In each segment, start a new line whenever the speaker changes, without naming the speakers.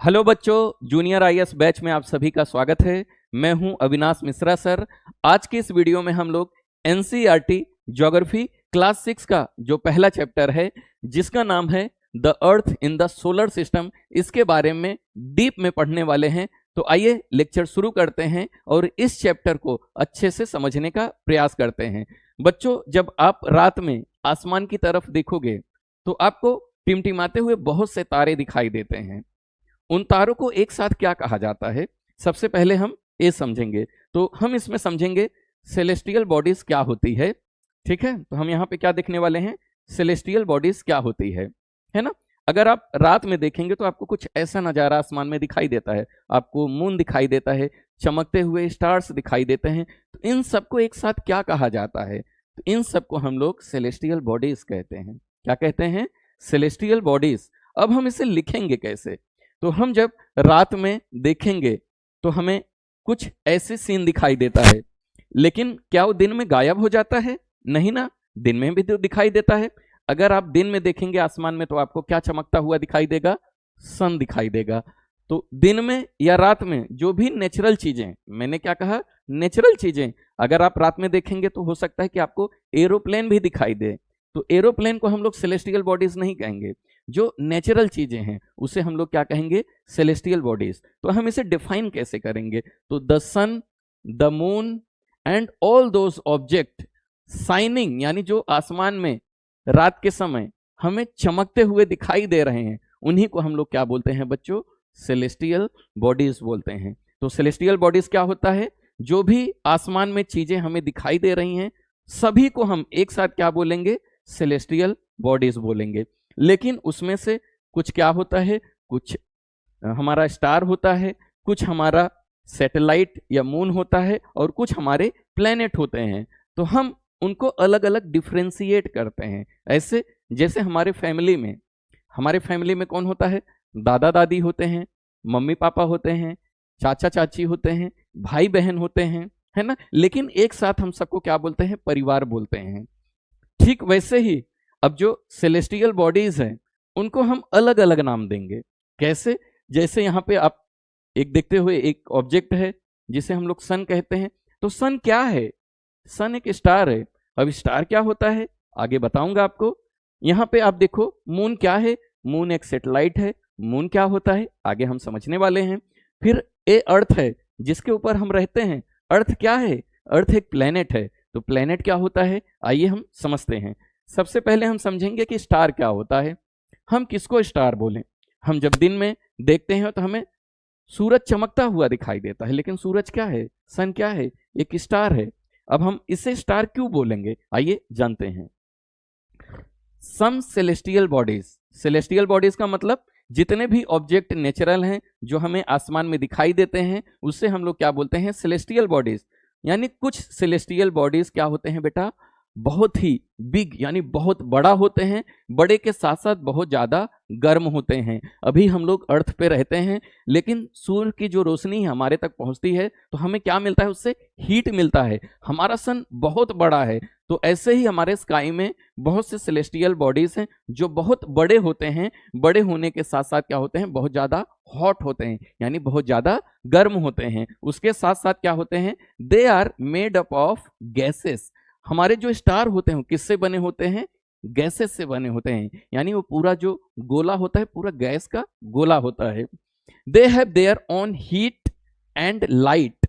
Hello बच्चों, junior IAS batch में आप सभी का स्वागत है। मैं हूं अविनाश मिश्रा सर। आज के इस वीडियो में हम लोग एनसीईआरटी ज्योग्राफी क्लास 6 का जो पहला चैप्टर है जिसका नाम है the earth in the solar system, इसके बारे में डीप में पढ़ने वाले हैं। तो आइए लेक्चर शुरू करते हैं और इस चैप्टर को अच्छे से समझने का प्रयास करते हैं। बच्चों, जब आप रात में आसमान की तरफ देखोगे तो आपको टिमटिमाते हुए बहुत से तारे दिखाई देते हैं। उन तारों को एक साथ क्या कहा जाता है, सबसे पहले हम ये समझेंगे। तो हम इसमें समझेंगे सेलेस्टियल बॉडीज क्या होती है। ठीक है, तो हम यहाँ पे क्या देखने वाले हैं, सेलेस्टियल बॉडीज क्या होती है ना। अगर आप रात में देखेंगे तो आपको कुछ ऐसा नजारा आसमान में दिखाई देता है, आपको मून दिखाई देता है, चमकते हुए स्टार्स दिखाई देते हैं। तो इन सबको एक साथ क्या कहा जाता है, तो इन सबको हम लोग सेलेस्टियल बॉडीज कहते हैं। क्या कहते हैं? Celestial bodies. अब हम इसे लिखेंगे कैसे? तो हम जब रात में देखेंगे तो हमें कुछ ऐसे सीन दिखाई देता है, लेकिन क्या वो दिन में गायब हो जाता है? नहीं ना, दिन में भी तो दिखाई देता है। अगर आप दिन में देखेंगे आसमान में तो आपको क्या चमकता हुआ दिखाई देगा? सन दिखाई देगा। तो दिन में या रात में जो भी नेचुरल चीजें, मैंने क्या कहा, नेचुरल चीजें, अगर आप रात में देखेंगे तो हो सकता है कि आपको एरोप्लेन भी दिखाई दे। तो एरोप्लेन को हम लोग सेलेस्टियल बॉडीज नहीं कहेंगे, जो नेचुरल चीजें हैं उसे हम लोग क्या कहेंगे, सेलेस्टियल बॉडीज। तो हम इसे डिफाइन कैसे करेंगे? तो the sun, the moon and all those object shining, यानी जो आसमान में रात के समय हमें चमकते हुए दिखाई दे रहे हैं, उन्हीं को हम लोग क्या बोलते हैं बच्चों? सेलेस्टियल बॉडीज बोलते हैं। तो सेलेस्टियल बॉडीज क्या होता है? जो भी आसमान में चीजें हमें दिखाई दे रही हैं सभी को हम एक साथ क्या बोलेंगे? सेलेस्टियल बॉडीज बोलेंगे। लेकिन उसमें से कुछ क्या होता है, कुछ हमारा स्टार होता है, कुछ हमारा सैटेलाइट या मून होता है, और कुछ हमारे प्लेनेट होते हैं। तो हम उनको अलग अलग डिफ्रेंशिएट करते हैं। ऐसे जैसे हमारे फैमिली में कौन होता है? दादा दादी होते हैं, मम्मी पापा होते हैं, चाचा चाची होते हैं, भाई बहन होते हैं, है ना। लेकिन एक साथ हम सबको क्या बोलते हैं? परिवार बोलते हैं। ठीक वैसे ही अब जो सेलेस्टियल बॉडीज हैं उनको हम अलग अलग नाम देंगे। कैसे? जैसे यहाँ पे आप एक देखते हुए एक ऑब्जेक्ट है जिसे हम लोग सन कहते हैं। तो सन क्या है? सन एक स्टार है। अब स्टार क्या होता है आगे बताऊंगा आपको। यहाँ पे आप देखो, मून क्या है? मून एक सैटेलाइट है। मून क्या होता है आगे हम समझने वाले हैं। फिर ए अर्थ है जिसके ऊपर हम रहते हैं। अर्थ क्या है? अर्थ एक प्लेनेट है। तो प्लेनेट क्या होता है आइए हम समझते हैं। सबसे पहले हम समझेंगे कि स्टार क्या होता है। हम किसको स्टार बोलें? हम जब दिन में देखते हैं तो हमें सूरज चमकता हुआ दिखाई देता है, लेकिन सूरज क्या है? सन क्या है? एक स्टार है। अब हम इसे स्टार क्यों बोलेंगे आइए जानते हैं। Some celestial bodies, celestial bodies का मतलब जितने भी ऑब्जेक्ट नेचुरल हैं जो हमें आसमान में दिखाई देते हैं उससे हम लोग क्या बोलते हैं? Celestial bodies. यानी कुछ सेलेस्टियल बॉडीज क्या होते हैं बेटा? बहुत ही बिग, यानी बहुत बड़ा होते हैं। बड़े के साथ साथ बहुत ज्यादा गर्म होते हैं। अभी हम लोग अर्थ पे रहते हैं, लेकिन सूर्य की जो रोशनी हमारे तक पहुंचती है तो हमें क्या मिलता है? उससे हीट मिलता है। हमारा सन बहुत बड़ा है। तो ऐसे ही हमारे स्काई में बहुत से सेलेस्टियल बॉडीज हैं जो बहुत बड़े होते हैं। बड़े होने के साथ साथ क्या होते हैं? बहुत ज्यादा हॉट होते हैं, यानी बहुत ज्यादा गर्म होते हैं। उसके साथ साथ क्या होते हैं? They are made up of gases. हमारे जो स्टार होते हैं किससे बने होते हैं? गैसेस से बने होते हैं। यानी वो पूरा जो गोला होता है पूरा गैस का गोला होता है। They have their own heat and light.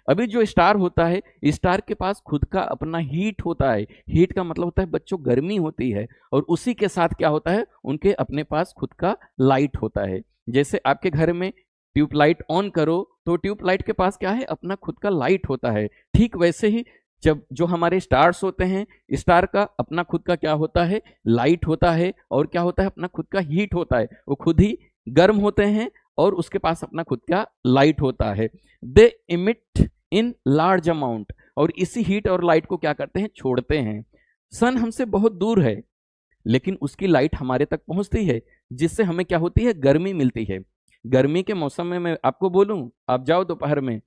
अभी जो स्टार होता है, स्टार के पास खुद का अपना हीट होता है। हीट का मतलब होता है बच्चों गर्मी होती है, और उसी के साथ क्या होता है? उनके अपने पास खुद का लाइट होता है। जैसे आपके घर में ट्यूबलाइट ऑन करो तो ट्यूबलाइट के पास क्या है? अपना खुद का लाइट होता है। ठीक वैसे ही जब जो हमारे स्टार्स होते हैं, स्टार का अपना खुद का क्या होता है? लाइट होता है। और क्या होता है? अपना खुद का हीट होता है। वो खुद ही गर्म होते हैं और उसके पास अपना खुद का लाइट होता है। दे इमिट इन लार्ज अमाउंट, और इसी हीट और लाइट को क्या करते हैं? छोड़ते हैं। सन हमसे बहुत दूर है लेकिन उसकी लाइट हमारे तक पहुंचती है, जिससे हमें क्या होती है? गर्मी मिलती है। गर्मी के मौसम में मैं आपको बोलूं, आप जाओ दोपहर में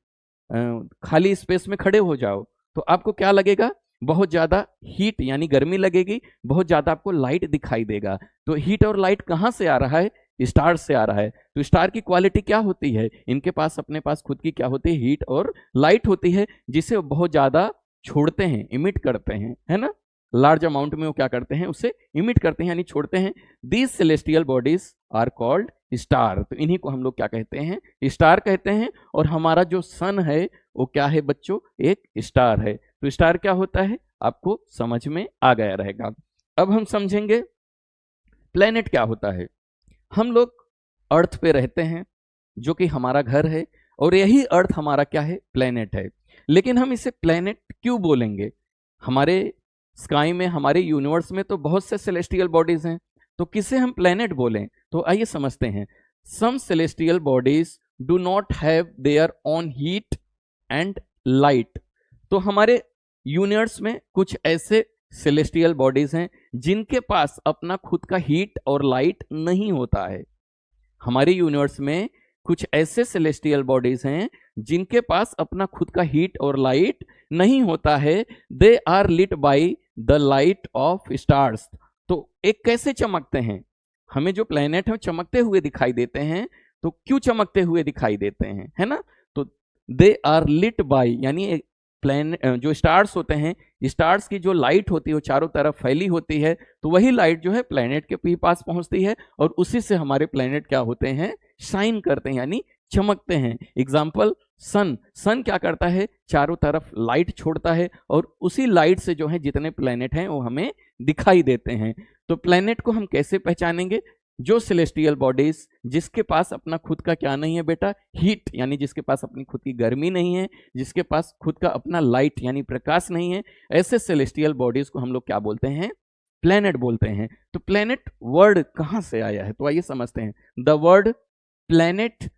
खाली स्पेस में खड़े हो जाओ तो आपको क्या लगेगा? बहुत ज्यादा हीट यानी गर्मी लगेगी, बहुत ज्यादा आपको लाइट दिखाई देगा। तो हीट और लाइट कहाँ से आ रहा है? स्टार से आ रहा है। तो स्टार की क्वालिटी क्या होती है, इनके पास अपने पास खुद की क्या होती है, हीट और लाइट होती है, जिसे बहुत ज्यादा छोड़ते हैं, इमिट करते हैं, है ना, लार्ज अमाउंट में वो क्या करते हैं, उसे इमिट करते हैं यानी छोड़ते हैं। These celestial bodies are called star. तो इन्हीं को हम लोग क्या कहते हैं, स्टार कहते हैं। और हमारा जो सन है वो क्या है बच्चों, एक स्टार है। तो स्टार क्या होता है आपको समझ में आ गया रहेगा। अब हम समझेंगे प्लेनेट क्या होता है। हम लोग अर्थ पे रहते हैं जो कि हमारा घर है, और यही अर्थ हमारा क्या है, प्लेनेट है। लेकिन हम इसे प्लेनेट क्यों बोलेंगे, हमारे स्काई में, हमारे यूनिवर्स में तो बहुत से सेलेस्टियल बॉडीज हैं, तो किसे हम प्लेनेट बोलें। तो आइए समझते हैं। Some celestial bodies do not have their own heat and light. तो हमारे यूनिवर्स में कुछ ऐसे सेलेस्टियल बॉडीज हैं जिनके पास अपना खुद का हीट और लाइट नहीं होता है। हमारे यूनिवर्स में कुछ ऐसे सेलेस्टियल बॉडीज हैं जिनके पास अपना खुद का हीट और लाइट नहीं होता है। They are lit by the light of stars. तो एक कैसे चमकते हैं, हमें जो प्लेनेट है चमकते हुए दिखाई देते हैं। तो क्यों चमकते हुए दिखाई देते हैं, है ना, तो दे आर लिट बाय, यानी प्लेनेट जो स्टार्स होते हैं, स्टार्स की जो लाइट होती है वो चारों तरफ फैली होती है, तो वही लाइट जो है प्लेनेट के पास पहुंचती है, और उसी से हमारे प्लेनेट क्या होते हैं, शाइन करते हैं यानी चमकते हैं। एग्जाम्पल सन, सन क्या करता है, चारों तरफ लाइट छोड़ता है, और उसी लाइट से जो है जितने प्लेनेट हैं वो हमें दिखाई देते हैं। तो प्लेनेट को हम कैसे पहचानेंगे, जो सेलेस्टियल बॉडीज जिसके पास अपना खुद का क्या नहीं है बेटा, हीट, यानी जिसके पास अपनी खुद की गर्मी नहीं है, जिसके पास खुद का अपना लाइट यानी प्रकाश नहीं है, ऐसे सेलेस्टियल बॉडीज को हम लोग क्या बोलते हैं, प्लेनेट बोलते हैं। तो प्लेनेट वर्ड कहां से आया है, तो आइए समझते हैं। The word planet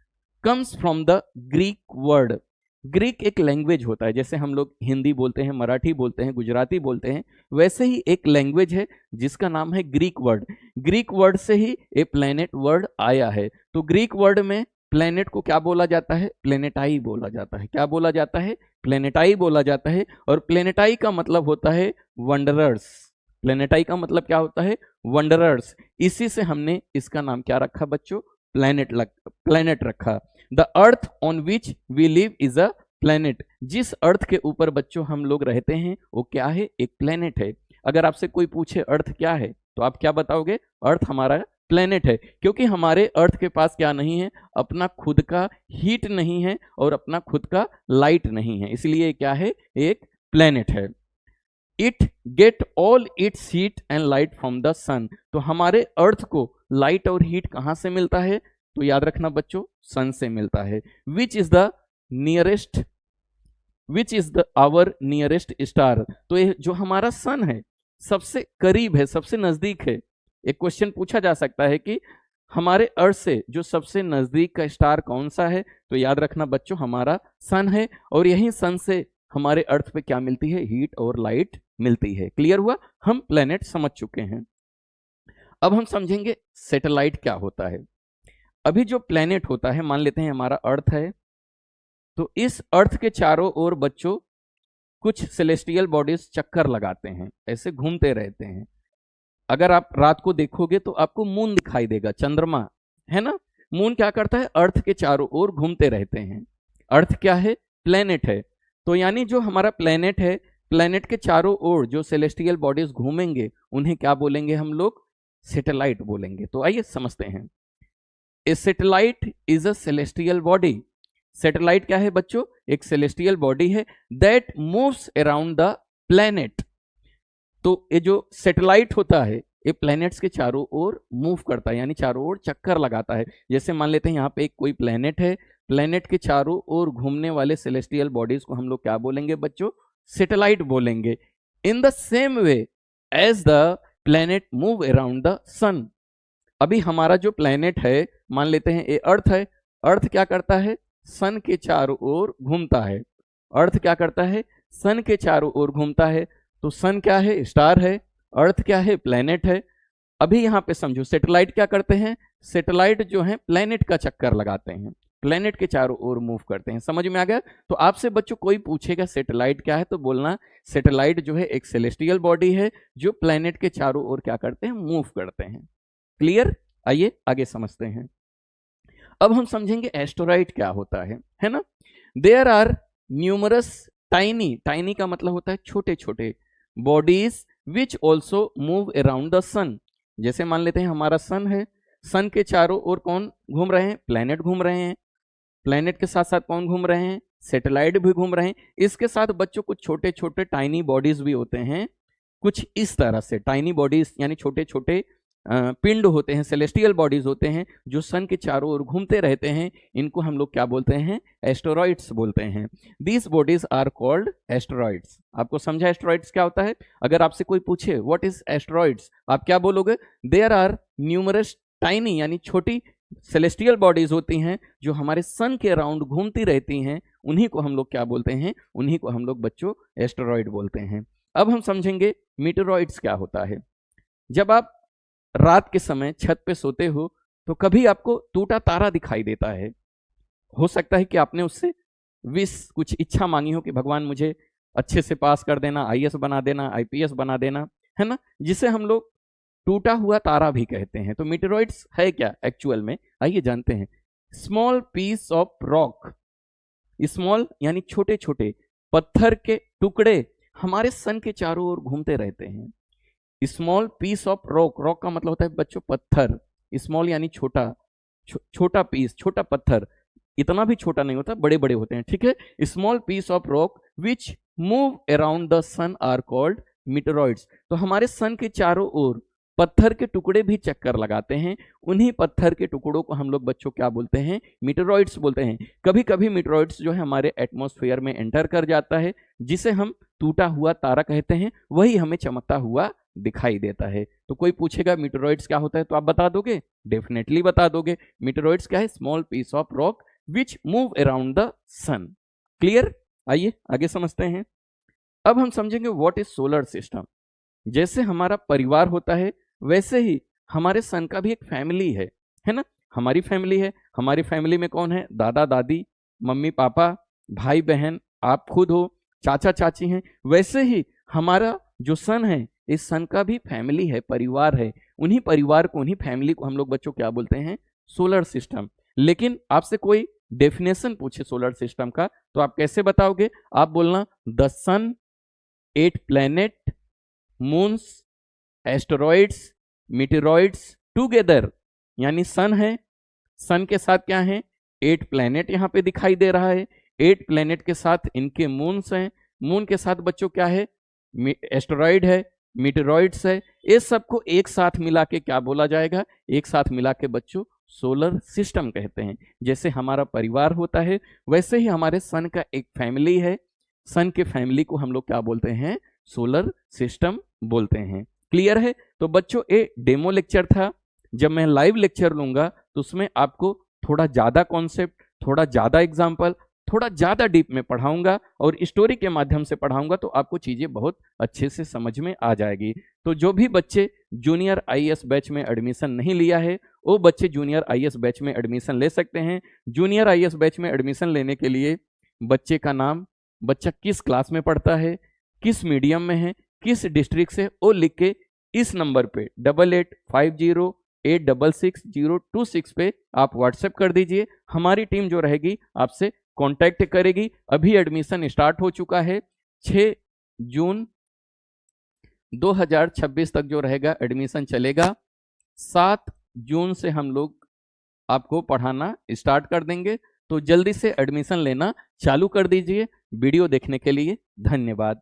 comes from the Greek word. Greek एक लैंग्वेज होता है, जैसे हम लोग हिंदी बोलते हैं, मराठी बोलते हैं, गुजराती बोलते हैं, वैसे ही एक लैंग्वेज है जिसका नाम है ग्रीक वर्ड। ग्रीक वर्ड से ही ए प्लेनेट वर्ड आया है। तो ग्रीक वर्ड में प्लेनेट को क्या बोला जाता है, प्लेनेटाई बोला जाता है। क्या बोला जाता है, प्लेनेटाई बोला जाता है। और प्लेनेटाई का मतलब होता है वंडरर्स। प्लेनेटाई का मतलब क्या होता है, वंडरर्स। इसी से हमने इसका नाम क्या रखा बच्चों, प्लेनेट रखा। The earth on which we live is a planet. जिस अर्थ के ऊपर बच्चों हम लोग रहते हैं वो क्या है, एक प्लेनेट है। अगर आपसे कोई पूछे अर्थ क्या है, तो आप क्या बताओगे, अर्थ हमारा प्लेनेट है, क्योंकि हमारे अर्थ के पास क्या नहीं है, अपना खुद का हीट नहीं है और अपना खुद का लाइट नहीं है, इसलिए क्या है, एक प्लेनेट है। It get all its heat and light from the sun. तो हमारे अर्थ को लाइट और हीट कहां से मिलता है, तो याद रखना बच्चों, सन से मिलता है। Which is the nearest, which is the our nearest star. तो ये जो हमारा सन है सबसे करीब है, सबसे नजदीक है। एक क्वेश्चन पूछा जा सकता है कि हमारे अर्थ से जो सबसे नजदीक का स्टार कौन सा है, तो याद रखना बच्चों हमारा सन है। और यही सन से हमारे अर्थ पे क्या मिलती है, हीट और लाइट मिलती है। क्लियर हुआ, हम प्लेनेट समझ चुके हैं। अब हम समझेंगे सैटेलाइट क्या होता है। अभी जो प्लेनेट होता है, मान लेते हैं हमारा अर्थ है, तो इस अर्थ के चारों ओर बच्चों कुछ सेलेस्टियल बॉडीज चक्कर लगाते हैं, ऐसे घूमते रहते हैं। अगर आप रात को देखोगे तो आपको मून दिखाई देगा, चंद्रमा, है ना। मून क्या करता है, अर्थ के चारों ओर घूमते रहते हैं। अर्थ क्या है, प्लेनेट है। तो यानी जो हमारा प्लेनेट है, प्लेनेट के चारों ओर जो सेलेस्टियल बॉडीज घूमेंगे उन्हें क्या बोलेंगे हम लोग, सैटेलाइट बोलेंगे। तो आइए समझते हैं। A satellite is a celestial body. Satellite क्या है बच्चों, एक सेलेस्टियल बॉडी है that moves around the planet. तो ये जो सैटेलाइट होता है ये प्लैनेट्स के चारों ओर मूव करता है, यानी चारों ओर चक्कर लगाता है। जैसे मान लेते हैं यहाँ पे एक कोई प्लेनेट है, प्लेनेट के चारों ओर घूमने वाले सेलेस्टियल बॉडीज को हम लोग क्या बोलेंगे बच्चों, सैटेलाइट बोलेंगे। In the same way as the planet move around the sun. अभी हमारा जो प्लेनेट है, मान लेते हैं ये अर्थ है, अर्थ क्या करता है, सन के चारों ओर घूमता है। अर्थ क्या करता है, सन के चारों ओर घूमता है। तो सन क्या है, स्टार है, अर्थ क्या है, प्लेनेट है। अभी यहाँ पे समझो सैटेलाइट क्या करते हैं, सैटेलाइट जो है प्लेनेट का चक्कर लगाते हैं, प्लेनेट के चारों ओर मूव करते हैं। समझ में आ गया। तो आपसे बच्चों कोई पूछेगा सैटेलाइट क्या है, तो बोलना सैटेलाइट जो है एक सेलेस्टियल बॉडी है जो प्लेनेट के चारों ओर क्या करते हैं, मूव करते हैं। क्लियर। आइए आगे समझते हैं। अब हम समझेंगे एस्टेरॉइड क्या होता है ना। There are numerous tiny, tiny का मतलब होता है छोटे छोटे, bodies which also move around the sun. जैसे मान लेते हैं हमारा सन है, सन के चारों ओर कौन घूम रहे हैं, प्लैनेट घूम रहे हैं, प्लैनेट के साथ साथ कौन घूम रहे हैं, सैटेलाइट भी घूम रहे हैं। इसके साथ बच्चों कुछ छोटे छोटे टाइनी बॉडीज भी होते हैं, कुछ इस तरह से टाइनी बॉडीज यानी छोटे छोटे पिंड होते हैं, सेलेस्टियल बॉडीज होते हैं जो सन के चारों ओर घूमते रहते हैं। इनको हम लोग क्या बोलते हैं, एस्टेरॉइड्स बोलते हैं। These bodies are called asteroids. आपको समझा एस्टेरॉइड्स क्या होता है? अगर आपसे कोई पूछे व्हाट इज एस्टेरॉइड्स, आप क्या बोलोगे? देयर आर न्यूमरस टाइनी यानी छोटी सेलेस्टियल बॉडीज होती हैं जो हमारे सन के अराउंड घूमती रहती हैं, उन्हीं को हम लोग क्या बोलते हैं, उन्हीं को हम लोग बच्चों एस्टेरॉइड बोलते हैं। अब हम समझेंगे मीटेरॉइड्स क्या होता है। जब आप रात के समय छत पे सोते हो तो कभी आपको टूटा तारा दिखाई देता है। हो सकता है कि आपने उससे विश, कुछ इच्छा मांगी हो कि भगवान मुझे अच्छे से पास कर देना, आईएएस बना देना, आईपीएस बना देना, है ना, जिसे हम लोग टूटा हुआ तारा भी कहते हैं। तो मीटेरॉइड्स है क्या एक्चुअल में, आइए जानते हैं। Small piece of rock, small यानी छोटे छोटे पत्थर के टुकड़े हमारे सन के चारों ओर घूमते रहते हैं। Small piece of rock, rock का मतलब होता है बच्चों पत्थर, स्मॉल यानी छोटा, छोटा पीस, छोटा पत्थर, इतना भी छोटा नहीं होता, बड़े बड़े होते हैं, ठीक है। Small piece of rock which move around the sun are called meteoroids. तो हमारे सन के चारों ओर पत्थर के टुकड़े भी चक्कर लगाते हैं, उन्हीं पत्थर के टुकड़ों को हम लोग बच्चों क्या बोलते हैं, मीटेरॉइड्स बोलते हैं। कभी कभी मीटेरॉइड्स जो है हमारे एटमॉस्फेयर में एंटर कर जाता है, जिसे हम टूटा हुआ तारा कहते हैं, वही हमें चमकता हुआ दिखाई देता है। तो कोई पूछेगा मीटेरॉइड्स क्या होता है तो आप बता दोगे, डेफिनेटली बता दोगे। मीटेरॉइड्स क्या है, small piece of rock which move around the sun. Clear? आइए आगे समझते हैं। अब हम समझेंगे व्हाट इज सोलर सिस्टम। जैसे हमारा परिवार होता है वैसे ही हमारे सन का भी एक फैमिली है ना। हमारी फैमिली है, हमारी फैमिली में कौन है, दादा दादी, मम्मी पापा, भाई बहन, आप खुद हो, चाचा चाची हैं। वैसे ही हमारा जो सन है, इस सन का भी फैमिली है, परिवार है। उन्हीं परिवार को, उन्हीं फैमिली को हम लोग बच्चों क्या बोलते हैं, सोलर सिस्टम। लेकिन आपसे कोई डेफिनेशन पूछे सोलर सिस्टम का तो आप कैसे बताओगे? आप बोलना the sun, 8 planet, moons, asteroids, meteoroids together. यानी सन है, सन के साथ क्या है, 8 प्लैनेट यहां पे दिखाई दे रहा है, 8 प्लैनेट के साथ इनके मून्स हैं, मून के साथ बच्चों क्या है, एस्टेरॉइड है, मीटेरॉइड्स है। ये सबको एक साथ मिला के क्या बोला जाएगा, एक साथ मिला के बच्चों सोलर सिस्टम कहते हैं। जैसे हमारा परिवार होता है वैसे ही हमारे सन का एक फैमिली है, सन के फैमिली को हम लोग क्या बोलते हैं, सोलर सिस्टम बोलते हैं। क्लियर है? तो बच्चों ये डेमो लेक्चर था। जब मैं लाइव लेक्चर लूंगा तो उसमें आपको थोड़ा ज्यादा कॉन्सेप्ट, थोड़ा ज्यादा एग्जाम्पल, थोड़ा ज्यादा डीप में पढ़ाऊंगा और स्टोरी के माध्यम से पढ़ाऊंगा, तो आपको चीजें बहुत अच्छे से समझ में आ जाएगी। तो जो भी बच्चे जूनियर आईएएस बैच में एडमिशन नहीं लिया है वो बच्चे जूनियर आईएएस बैच में एडमिशन ले सकते हैं। जूनियर आईएएस बैच में एडमिशन लेने के लिए बच्चे का नाम, बच्चा किस क्लास में पढ़ता है, किस मीडियम में है, किस डिस्ट्रिक्ट से, वो लिख के इस नंबर पे 8850866026 पे आप व्हाट्सएप कर दीजिए। हमारी टीम जो रहेगी आपसे कांटेक्ट करेगी। अभी एडमिशन स्टार्ट हो चुका है, 6 जून 2026 तक जो रहेगा एडमिशन चलेगा। 7 जून से हम लोग आपको पढ़ाना स्टार्ट कर देंगे, तो जल्दी से एडमिशन लेना चालू कर दीजिए। वीडियो देखने के लिए धन्यवाद।